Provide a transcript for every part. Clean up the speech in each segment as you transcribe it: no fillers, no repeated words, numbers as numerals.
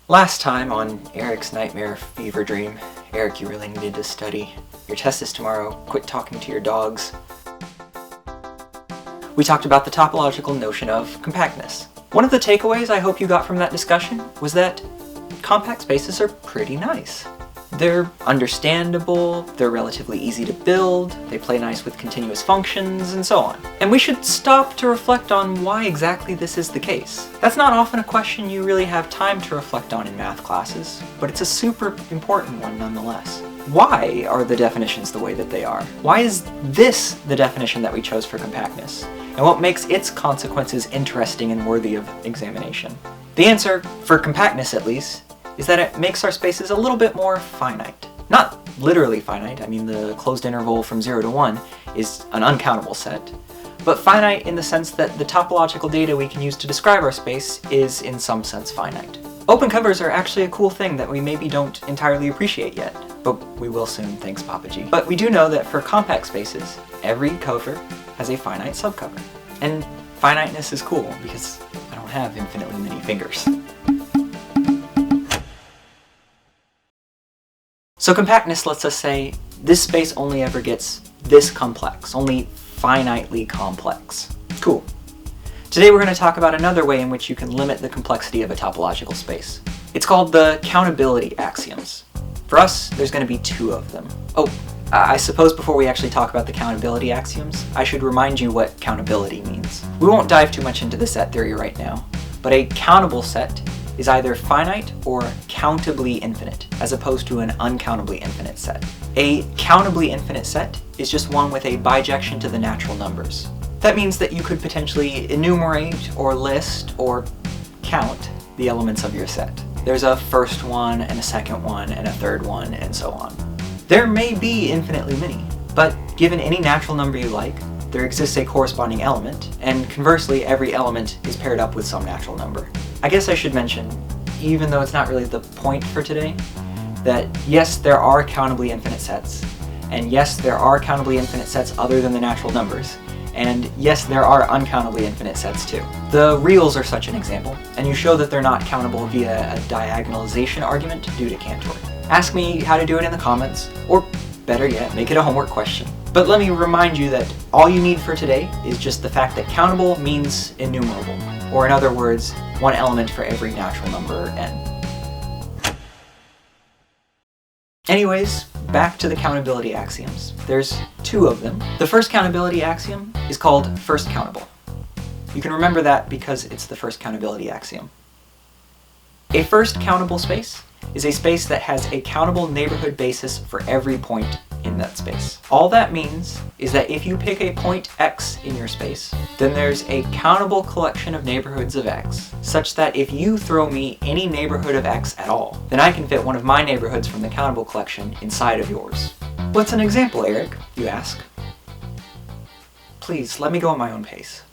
Last time on Eric's Nightmare Fever Dream, Eric, you really needed to study. Your test is tomorrow. Quit talking to your dogs. We talked about the topological notion of compactness. One of the takeaways I hope you got from that discussion was that compact spaces are pretty nice. They're understandable, they're relatively easy to build, they play nice with continuous functions, and so on. And we should stop to reflect on why exactly this is the case. That's not often a question you really have time to reflect on in math classes, but it's a super important one nonetheless. Why are the definitions the way that they are? Why is this the definition that we chose for compactness? And what makes its consequences interesting and worthy of examination? The answer, for compactness at least, is that it makes our spaces a little bit more finite. Not literally finite, I mean the closed interval from 0 to 1 is an uncountable set, but finite in the sense that the topological data we can use to describe our space is in some sense finite. Open covers are actually a cool thing that we maybe don't entirely appreciate yet, but we will soon, thanks Papa G. But we do know that for compact spaces, every cover has a finite subcover. And finiteness is cool because I don't have infinitely many fingers. So compactness lets us say this space only ever gets this complex, only finitely complex. Cool. Today we're going to talk about another way in which you can limit the complexity of a topological space. It's called the countability axioms. For us, there's going to be two of them. Oh, I suppose before we actually talk about the countability axioms, I should remind you what countability means. We won't dive too much into the set theory right now, but a countable set is either finite or countably infinite, as opposed to an uncountably infinite set. A countably infinite set is just one with a bijection to the natural numbers. That means that you could potentially enumerate or list or count the elements of your set. There's a first one and a second one and a third one and so on. There may be infinitely many, but given any natural number you like, there exists a corresponding element, and conversely every element is paired up with some natural number. I guess I should mention, even though it's not really the point for today, that yes, there are countably infinite sets, and yes, there are countably infinite sets other than the natural numbers, and yes, there are uncountably infinite sets too. The reals are such an example, and you show that they're not countable via a diagonalization argument due to Cantor. Ask me how to do it in the comments, or better yet, make it a homework question. But let me remind you that all you need for today is just the fact that countable means enumerable, or in other words, one element for every natural number n. Anyways, back to the countability axioms. There's two of them. The first countability axiom is called first countable. You can remember that because it's the first countability axiom. A first countable space is a space that has a countable neighborhood basis for every point in that space. All that means is that if you pick a point x in your space, then there's a countable collection of neighborhoods of x, such that if you throw me any neighborhood of x at all, then I can fit one of my neighborhoods from the countable collection inside of yours. What's an example, Eric? You ask. Please, let me go at my own pace.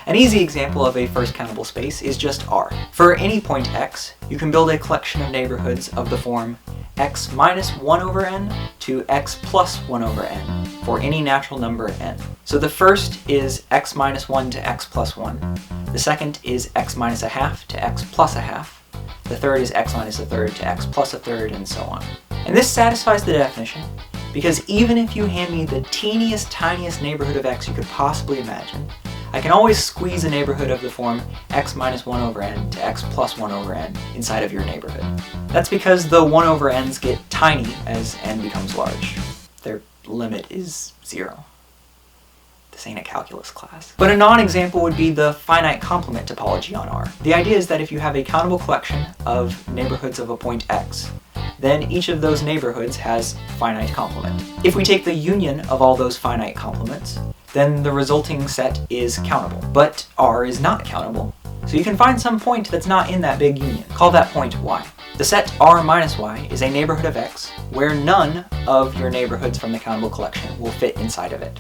An easy example of a first countable space is just R. For any point x, you can build a collection of neighborhoods of the form x minus 1 over n to x plus 1 over n for any natural number n. So the first is x minus 1 to x plus 1. The second is x minus a half to x plus a half. The third is x minus a third to x plus a third, and so on. And this satisfies the definition because even if you hand me the teeniest, tiniest neighborhood of x you could possibly imagine, I can always squeeze a neighborhood of the form x minus 1 over n to x plus 1 over n inside of your neighborhood. That's because the 1 over n's get tiny as n becomes large. Their limit is 0. This ain't a calculus class. But a non-example would be the finite complement topology on R. The idea is that if you have a countable collection of neighborhoods of a point x, then each of those neighborhoods has finite complement. If we take the union of all those finite complements, then the resulting set is countable. But R is not countable, so you can find some point that's not in that big union. Call that point y. The set R minus y is a neighborhood of x where none of your neighborhoods from the countable collection will fit inside of it.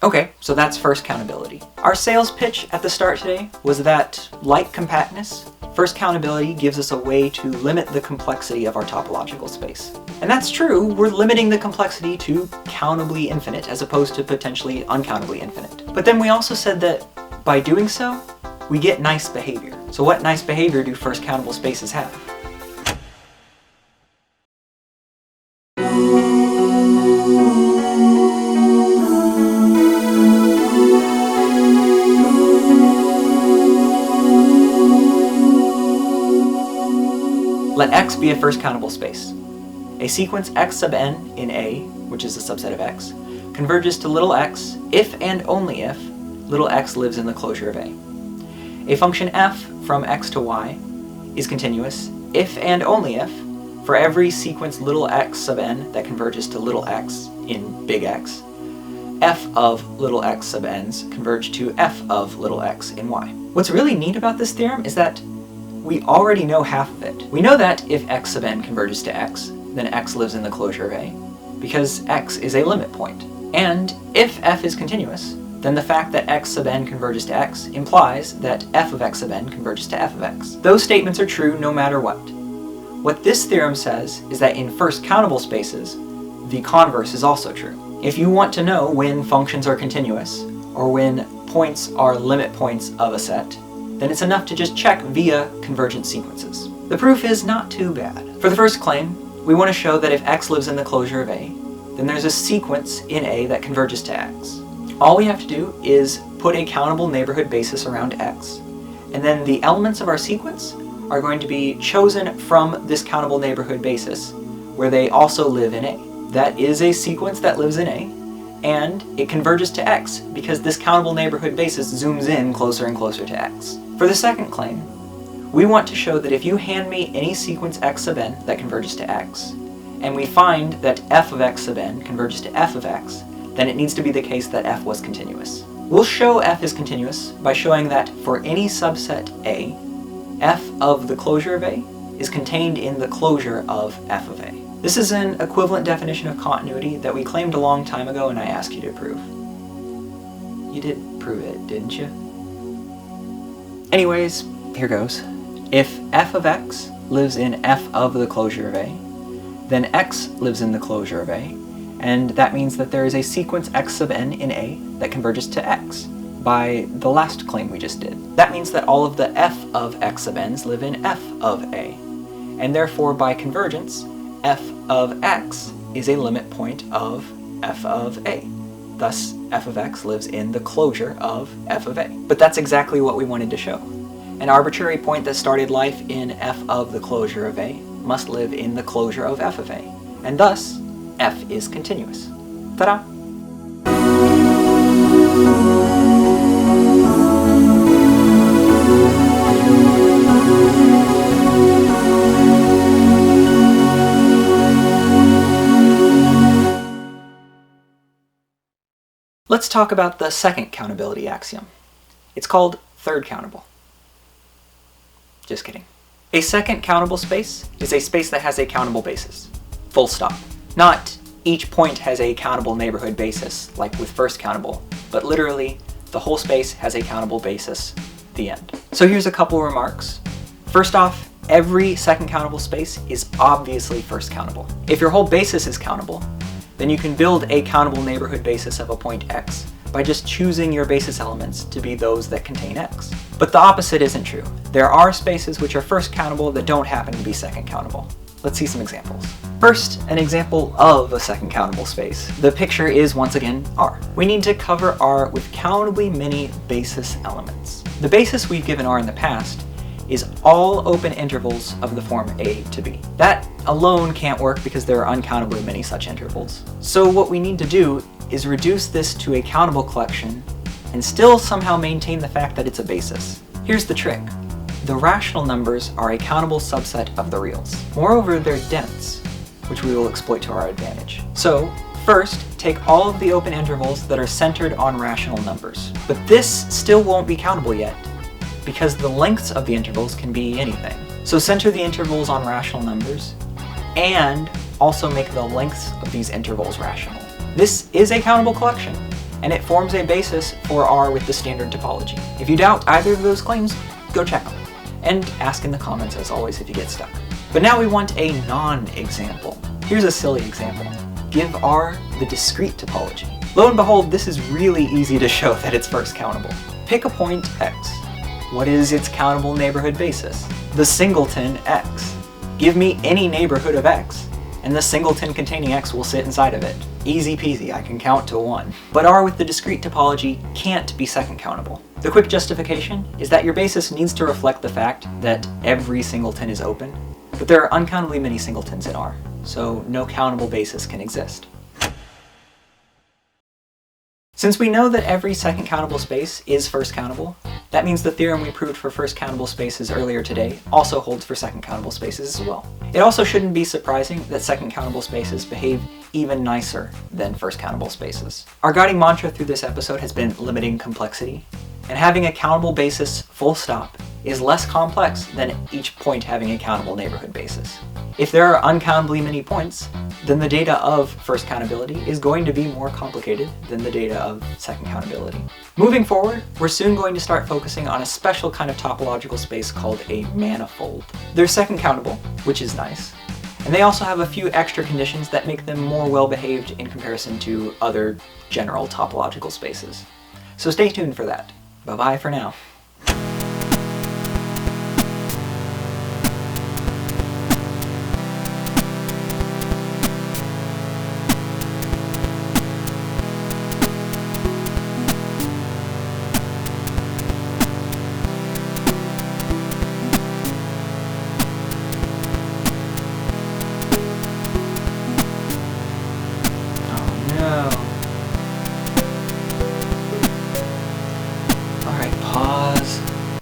Okay, so that's first countability. Our sales pitch at the start today was that, like compactness, first countability gives us a way to limit the complexity of our topological space. And that's true, we're limiting the complexity to countably infinite as opposed to potentially uncountably infinite. But then we also said that by doing so, we get nice behavior. So what nice behavior do first countable spaces have? Let X be a first countable space. A sequence X sub n in A, which is a subset of X, converges to little x if and only if little x lives in the closure of A. A function f from x to y is continuous if and only if, for every sequence little x sub n that converges to little x in big X, f of little x sub n's converge to f of little x in y. What's really neat about this theorem is that we already know half of it. We know that if x sub n converges to x, then x lives in the closure of A, because x is a limit point. And if f is continuous, then the fact that x sub n converges to x implies that f of x sub n converges to f of x. Those statements are true no matter what. What this theorem says is that in first countable spaces, the converse is also true. If you want to know when functions are continuous, or when points are limit points of a set, then it's enough to just check via convergent sequences. The proof is not too bad. For the first claim, we want to show that if x lives in the closure of A, then there's a sequence in A that converges to x. All we have to do is put a countable neighborhood basis around x, and then the elements of our sequence are going to be chosen from this countable neighborhood basis, where they also live in A. That is a sequence that lives in A, and it converges to x because this countable neighborhood basis zooms in closer and closer to x. For the second claim, we want to show that if you hand me any sequence x sub n that converges to x, and we find that f of x sub n converges to f of x, then it needs to be the case that f was continuous. We'll show f is continuous by showing that for any subset A, f of the closure of A is contained in the closure of f of A. This is an equivalent definition of continuity that we claimed a long time ago and I asked you to prove. You did prove it, didn't you? Anyways, here goes. If f of x lives in f of the closure of A, then x lives in the closure of A, and that means that there is a sequence x sub n in A that converges to x by the last claim we just did. That means that all of the f of x sub n's live in f of A, and therefore by convergence, f of x is a limit point of f of A. Thus, f of x lives in the closure of f of A. But that's exactly what we wanted to show. An arbitrary point that started life in f of the closure of A must live in the closure of f of A, and thus, f is continuous. Ta-da! Let's talk about the second countability axiom. It's called third countable. Just kidding. A second countable space is a space that has a countable basis. Full stop. Not each point has a countable neighborhood basis, like with first countable, but literally the whole space has a countable basis, the end. So here's a couple remarks. First off, every second countable space is obviously first countable. If your whole basis is countable, then you can build a countable neighborhood basis of a point x by just choosing your basis elements to be those that contain x. But the opposite isn't true. There are spaces which are first countable that don't happen to be second countable. Let's see some examples. First, an example of a second countable space. The picture is once again R. We need to cover R with countably many basis elements. The basis we've given R in the past is all open intervals of the form A to B. That alone can't work because there are uncountably many such intervals. So what we need to do is reduce this to a countable collection and still somehow maintain the fact that it's a basis. Here's the trick. The rational numbers are a countable subset of the reals. Moreover, they're dense, which we will exploit to our advantage. So, first, take all of the open intervals that are centered on rational numbers. But this still won't be countable yet, because the lengths of the intervals can be anything. So center the intervals on rational numbers, and also make the lengths of these intervals rational. This is a countable collection, and it forms a basis for R with the standard topology. If you doubt either of those claims, go check them. and ask in the comments as always if you get stuck. But now we want a non-example. Here's a silly example. Give R the discrete topology. Lo and behold, this is really easy to show that it's first countable. Pick a point X. What is its countable neighborhood basis? The singleton X. Give me any neighborhood of X, and the singleton containing X will sit inside of it. Easy peasy, I can count to 1. But R with the discrete topology can't be second countable. The quick justification is that your basis needs to reflect the fact that every singleton is open, but there are uncountably many singletons in R, so no countable basis can exist. Since we know that every second countable space is first countable, that means the theorem we proved for first countable spaces earlier today also holds for second countable spaces as well. It also shouldn't be surprising that second countable spaces behave even nicer than first countable spaces. Our guiding mantra through this episode has been limiting complexity, and having a countable basis full stop is less complex than each point having a countable neighborhood basis. If there are uncountably many points, then the data of first countability is going to be more complicated than the data of second countability. Moving forward, we're soon going to start focusing on a special kind of topological space called a manifold. They're second countable, which is nice, and they also have a few extra conditions that make them more well-behaved in comparison to other general topological spaces. So stay tuned for that. Bye-bye for now.